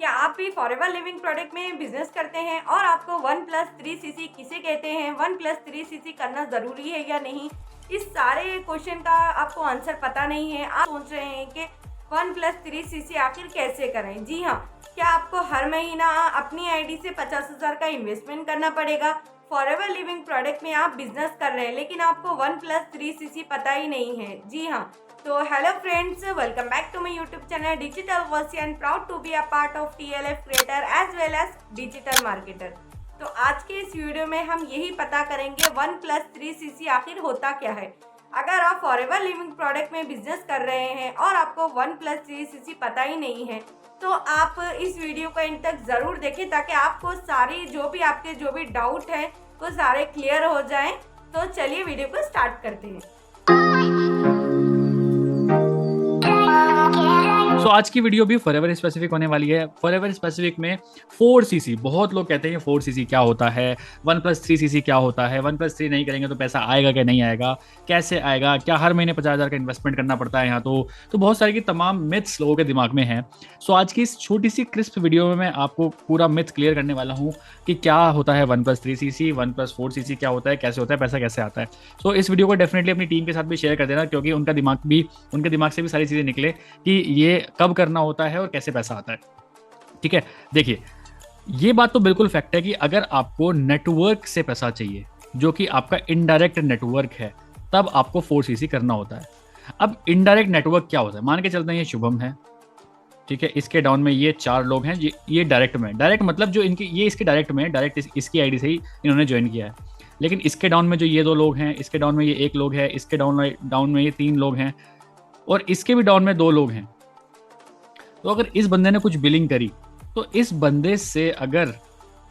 क्या आप भी फॉरएवर लिविंग प्रोडक्ट में बिजनेस करते हैं और आपको 1+3cc किसे कहते हैं, 1+3cc करना ज़रूरी है या नहीं, इस सारे क्वेश्चन का आपको आंसर पता नहीं है। आप सोच रहे हैं कि 1+3cc आखिर कैसे करें। जी हाँ, क्या आपको हर महीना अपनी आईडी से 50,000 का इन्वेस्टमेंट करना पड़ेगा। फॉरएवर लिविंग प्रोडक्ट में आप बिजनेस कर रहे हैं लेकिन आपको 1+3cc पता ही नहीं है। जी हाँ, तो hello friends, welcome back to my YouTube channel digital versy and proud to be a part of TLF creator as well as digital marketer. तो आज के इस वीडियो में हम यही पता करेंगे 1+3cc आखिर होता क्या है। अगर आप फॉरएवर लिविंग प्रोडक्ट में बिजनेस कर रहे हैं और आपको 1+3cc पता ही नहीं है तो आप इस वीडियो को एंड तक ज़रूर देखें ताकि आपको सारी आपके जो भी डाउट है वो सारे क्लियर हो जाएं। तो चलिए वीडियो को स्टार्ट करते हैं। आज की वीडियो भी फॉरएवर स्पेसिफिक होने वाली है। फॉरएवर स्पेसिफिक में 4cc, बहुत लोग कहते हैं 4cc क्या होता है, 1+3cc क्या होता है, 1+3 नहीं करेंगे तो पैसा आएगा क्या नहीं आएगा, कैसे आएगा, क्या हर महीने 50,000 का इन्वेस्टमेंट करना पड़ता है यहाँ। तो बहुत सारी की तमाम मिथ्स लोगों के दिमाग में हैं। आज की इस छोटी सी क्रिस्प वीडियो में मैं आपको पूरा मिथ क्लियर करने वाला हूँ कि क्या होता है 1+3cc, 1+4cc क्या होता है, कैसे होता है, पैसा कैसे आता है। इस वीडियो को डेफिनेटली अपनी टीम के साथ भी शेयर कर देना, क्योंकि उनके दिमाग से भी सारी चीज़ें निकले कि ये कब करना होता है और कैसे पैसा आता है। ठीक है, देखिए ये बात तो बिल्कुल फैक्ट है कि अगर आपको नेटवर्क से पैसा चाहिए जो कि आपका इनडायरेक्ट नेटवर्क है, तब आपको 4cc करना होता है। अब इनडायरेक्ट नेटवर्क क्या होता है, मान के चलते हैं ये शुभम है, ठीक है, इसके डाउन में ये 4 लोग हैं, ये डायरेक्ट में, डायरेक्ट मतलब जो इनकी ये इसके डायरेक्ट में, डायरेक्ट इसकी आईडी से ही इन्होंने ज्वाइन किया है। लेकिन इसके डाउन में जो ये 2 लोग हैं, इसके डाउन में ये 1 लोग है, इसके डाउन में ये 3 लोग हैं और इसके भी डाउन में 2 लोग हैं। तो अगर इस बंदे ने कुछ बिलिंग करी तो इस बंदे से अगर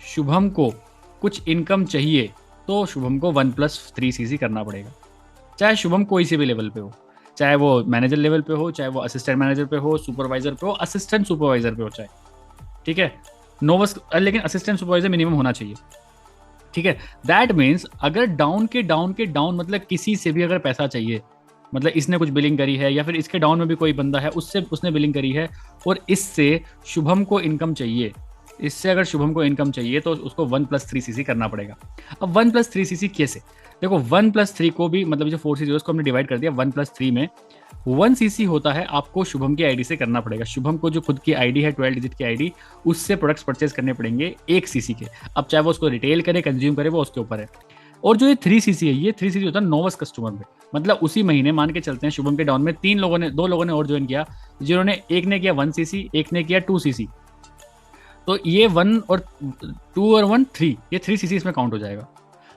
शुभम को कुछ इनकम चाहिए तो शुभम को 1+3cc करना पड़ेगा। चाहे शुभम कोई से भी लेवल पे हो, चाहे वो मैनेजर लेवल पे हो, चाहे वो असिस्टेंट मैनेजर पे हो, सुपरवाइजर पे हो, असिस्टेंट सुपरवाइजर पे हो, चाहे, ठीक है, नोवस, लेकिन असिस्टेंट सुपरवाइजर मिनिमम होना चाहिए। ठीक है, दैट मीन्स अगर डाउन के डाउन मतलब किसी से भी अगर पैसा चाहिए, मतलब इसने कुछ बिलिंग करी है या फिर इसके डाउन में भी कोई बंदा है उसने बिलिंग करी है और इससे शुभम को इनकम चाहिए, इससे अगर शुभम को इनकम चाहिए तो उसको 1+3cc करना पड़ेगा। अब 1+3cc कैसे, देखो 1+3 को भी, मतलब जो 4cc उसको हमने डिवाइड कर दिया 1+3 में। 1cc होता है आपको शुभम की आईडी से करना पड़ेगा। शुभम को जो खुद की आईडी है 12 डिजिट की आईडी, उससे प्रोडक्ट्स परचेज करने पड़ेंगे 1cc के। अब चाहे वो उसको रिटेल करे, कंज्यूम करे, वो उसके ऊपर है। और जो ये 3cc है, ये 3cc होता है नोवस कस्टमर में, मतलब उसी महीने मान के चलते हैं शुभम के डाउन में 2 लोगों ने और ज्वाइन किया, जिन्होंने एक ने किया 1cc, एक ने किया 2cc। तो ये 1 और 2 और 1 3, ये 3cc इसमें काउंट हो जाएगा।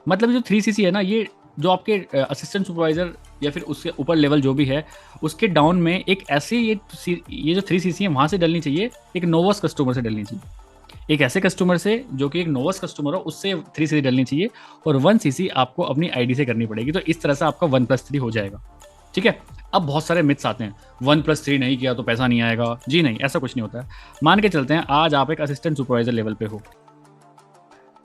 मतलब जो 3cc है ना, ये जो आपके असिस्टेंट सुपरवाइजर या फिर उसके ऊपर लेवल जो भी है, उसके डाउन में एक ऐसे ये जो 3cc है वहाँ से डलनी चाहिए, एक नोवस कस्टमर से डलनी चाहिए, एक ऐसे कस्टमर से जो कि एक नोवस कस्टमर हो, उससे 3cc डलनी चाहिए और 1cc आपको अपनी आईडी से करनी पड़ेगी। तो इस तरह से आपका 1+3 हो जाएगा। ठीक है, अब बहुत सारे मिथ्स आते हैं, 1+3 नहीं किया तो पैसा नहीं आएगा। जी नहीं, ऐसा कुछ नहीं होता है। मान के चलते हैं आज आप एक असिस्टेंट सुपरवाइजर लेवल पे हो,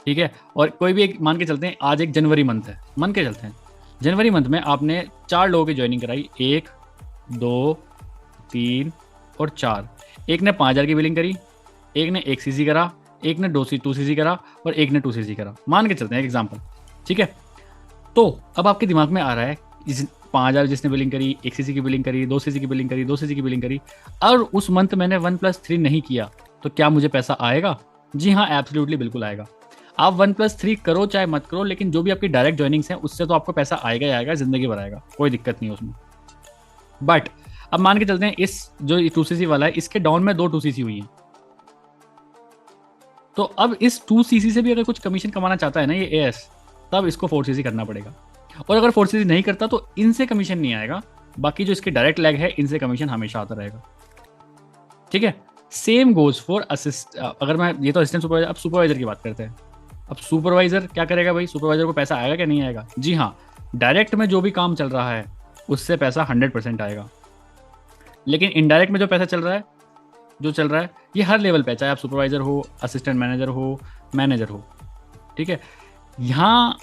ठीक है, और कोई भी एक, मान के चलते हैं आज एक जनवरी मंथ है, मान के चलते हैं जनवरी मंथ में आपने 4 लोगों की ज्वाइनिंग कराई, 1 2 3 और 4। एक ने 5,000 की बिलिंग करी, एक ने 1cc करा, एक ने 2cc करा और एक ने 2cc करा, मान के चलते हैं एक एग्जांपल। ठीक है, तो अब आपके दिमाग में आ रहा है 5,000 जिसने बिलिंग करी, 1cc की बिलिंग करी, 2cc की बिलिंग करी, 2cc की बिलिंग करी, और उस मंथ मैंने 1+3 नहीं किया तो क्या मुझे पैसा आएगा? जी हाँ, एब्सोल्युटली बिल्कुल आएगा। आप 1+3 करो चाहे मत करो, लेकिन जो भी आपकी डायरेक्ट ज्वाइनिंग्स हैं उससे तो आपको पैसा आएगा ही आएगा, जिंदगी भर आएगा, कोई दिक्कत नहीं है उसमें। बट अब मान के चलते हैं इस जो 2cc वाला है, इसके डाउन में 2 2cc हुई हैं, तो अब इस 2cc से भी अगर कुछ कमीशन कमाना चाहता है ना ये AS, तब इसको 4cc करना पड़ेगा। और अगर 4cc नहीं करता तो इनसे कमीशन नहीं आएगा, बाकी जो इसके डायरेक्ट लैग है इनसे कमीशन हमेशा आता रहेगा। ठीक है, सेम गोज फॉर अगर मैं, ये तो असिस्टेंट सुपरवाइजर, अब सुपरवाइजर की बात करते हैं। अब सुपरवाइजर क्या करेगा भाई, सुपरवाइजर को पैसा आएगा क्या नहीं आएगा? जी हाँ, डायरेक्ट में जो भी काम चल रहा है उससे पैसा 100% आएगा, लेकिन इनडायरेक्ट में जो पैसा चल रहा है ये हर लेवल पे, चाहे आप सुपरवाइजर हो, असिस्टेंट मैनेजर हो, मैनेजर हो। ठीक है, यहाँ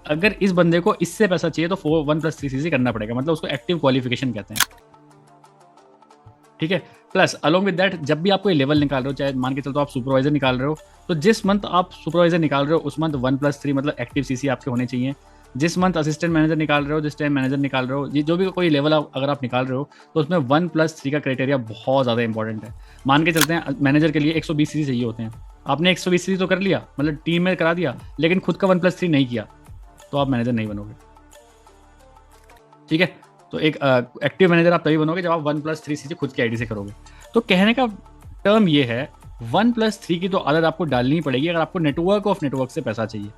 अगर इस बंदे को इससे पैसा चाहिए तो 1+3cc करना पड़ेगा, मतलब उसको एक्टिव क्वालिफिकेशन कहते हैं। ठीक है, प्लस अलॉन्ग विद दैट जब भी आप कोई लेवल निकाल रहे हो, चाहे मान के चलते हो आप सुपरवाइजर निकाल रहे हो, तो जिस मंथ आप सुपरवाइजर निकाल रहे हो उस मंथ 1+3 मतलब एक्टिव सीसी आपके होने चाहिए। जिस मंथ असिस्टेंट मैनेजर निकाल रहे हो, जिस टाइम मैनेजर निकाल रहे हो, ये जो भी कोई लेवल अगर आप निकाल रहे हो तो उसमें 1+3 का क्राइटेरिया बहुत ज़्यादा इंपॉर्टेंट है। मान के चलते हैं मैनेजर के लिए 120 सीसी चाहिए होते हैं, आपने 120 सीसी तो कर लिया, मतलब टीम में करा दिया, लेकिन खुद का 1+3 नहीं किया तो आप मैनेजर नहीं बनोगे। ठीक है, तो एक एक्टिव मैनेजर आप तभी बनोगे जब आप 1+3 सीसी खुद की आईडी से करोगे। तो कहने का टर्म ये है 1+3 की तो आदत आपको डालनी ही पड़ेगी अगर आपको नेटवर्क ऑफ नेटवर्क से पैसा चाहिए।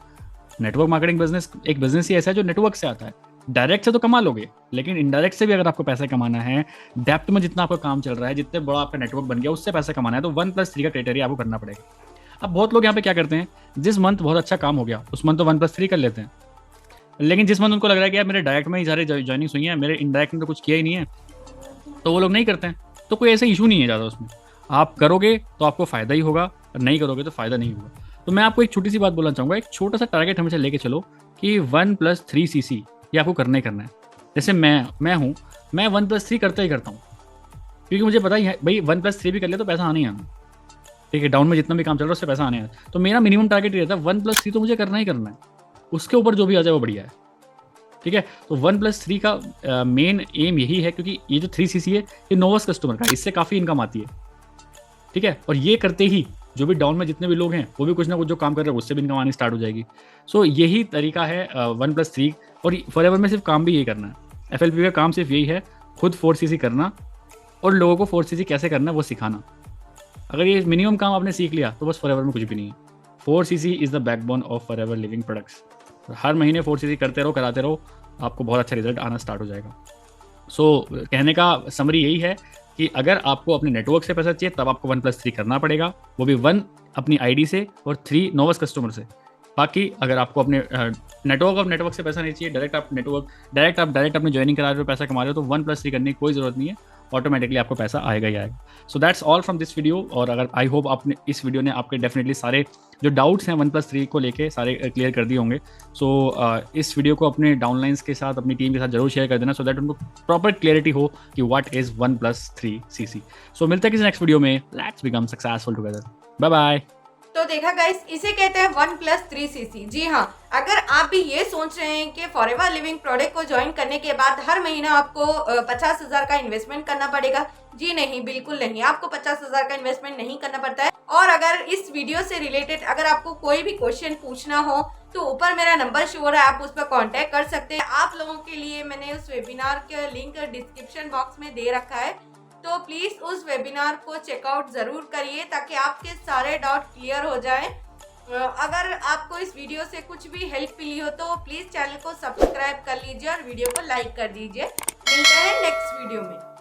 नेटवर्क मार्केटिंग बिजनेस एक बिजनेस ही ऐसा है जो नेटवर्क से आता है। डायरेक्ट से तो कमा लोगे, लेकिन इनडायरेक्ट से भी अगर आपको पैसा कमाना है, डेप्थ में जितना आपका काम चल रहा है, जितने बड़ा आपका नेटवर्क बन गया उससे पैसा कमाना है, तो 1+3 का क्राइटेरिया आपको करना पड़ेगा। अब बहुत लोग यहाँ पे क्या करते हैं, जिस मंथ बहुत अच्छा काम हो गया उस मंथ तो 1+3 कर लेते हैं, लेकिन जिस मंथ उनको लग रहा है कि यार मेरे डायरेक्ट में ही सारे ज्वाइनिंग हुई है, मेरे इनडायरेक्ट में तो कुछ किया ही नहीं है, तो वो लोग नहीं करते हैं। तो कोई ऐसा इशू नहीं है ज़्यादा उसमें, आप करोगे तो आपको फ़ायदा ही होगा और नहीं करोगे तो फ़ायदा नहीं होगा। तो मैं आपको एक छोटी सी बात बोलना चाहूँगा, एक छोटा सा टारगेट हमेशा लेके चलो कि 1+3 सीसी ये आपको करना ही करना है। जैसे मैं हूँ, मैं 1+3 करता ही करता हूँ, क्योंकि मुझे पता ही है भाई 1+3 भी कर लिया तो पैसा आने ही आना। ठीक है, डाउन में जितना भी काम चल रहा है उससे पैसा आने आना, तो मेरा मिनिमम टारगेट ये रहता है 1+3 तो मुझे करना ही करना है, उसके ऊपर जो भी आ जाए वो बढ़िया है। ठीक है, तो 1+3 का मेन एम यही है, क्योंकि ये जो 3 सीसी है ये नोवस कस्टमर का, इससे काफ़ी इनकम आती है। ठीक है, और ये करते ही जो भी डाउन में जितने भी लोग हैं वो भी कुछ ना कुछ जो काम कर रहे हैं उससे भी इनकम आनी स्टार्ट हो जाएगी। सो यही तरीका है 1+3, और फॉरएवर में सिर्फ काम भी यही करना है। FLP का काम सिर्फ यही है, खुद 4 सीसी करना और लोगों को 4 सीसी कैसे करना है वो सिखाना। अगर ये मिनिमम काम आपने सीख लिया तो बस फॉरएवर में कुछ भी नहीं है। 4 CC is the backbone of forever living products. हर महीने 4 सीसी करते रहो, कराते रहो, आपको बहुत अच्छा रिजल्ट आना स्टार्ट हो जाएगा। सो कहने का समरी यही है कि अगर आपको अपने नेटवर्क से पैसा चाहिए तब आपको 1+3 करना पड़ेगा, वो भी 1 अपनी आईडी से और 3 नोवस कस्टमर से। बाकी अगर आपको अपने नेटवर्क ऑफ नेटवर्क से पैसा नहीं चाहिए, डायरेक्ट अपने ज्वाइनिंग करा रहे हो, पैसा कमा रहे हो, तो 1+3 करने की कोई ज़रूरत नहीं है, ऑटोमेटिकली आपको पैसा आएगा ही आएगा। So that's all from this video. और अगर आई होप आपने इस वीडियो ने आपके डेफिनेटली सारे जो डाउट्स हैं 1+3 को लेके सारे क्लियर कर दिए होंगे। सो इस वीडियो को अपने डाउनलाइंस के साथ, अपनी टीम के साथ जरूर शेयर कर देना, सो दैट उनको प्रॉपर क्लियरिटी हो कि व्हाट इज़ 1+3 सीसी। सो मिलते हैं किसी नेक्स्ट वीडियो में। Let's become successful together. Bye bye. तो देखा गाइस, इसे कहते हैं 1+3 सीसी। जी हाँ, अगर आप भी ये सोच रहे हैं कि फॉरएवर लिविंग प्रोडक्ट को ज्वाइन करने के बाद हर महीना आपको 50,000 का इन्वेस्टमेंट करना पड़ेगा, जी नहीं, बिल्कुल नहीं, आपको 50,000 का इन्वेस्टमेंट नहीं करना पड़ता है। और अगर इस वीडियो से रिलेटेड अगर आपको कोई भी क्वेश्चन पूछना हो तो ऊपर मेरा नंबर शो हो रहा है, आप उस पर कॉन्टेक्ट कर सकते हैं। आप लोगों के लिए मैंने उस वेबिनार का लिंक डिस्क्रिप्शन बॉक्स में दे रखा है, तो प्लीज़ उस वेबिनार को चेकआउट ज़रूर करिए ताकि आपके सारे डाउट क्लियर हो जाएं। अगर आपको इस वीडियो से कुछ भी हेल्प मिली हो तो प्लीज़ चैनल को सब्सक्राइब कर लीजिए और वीडियो को लाइक कर दीजिए। मिलते हैं नेक्स्ट वीडियो में।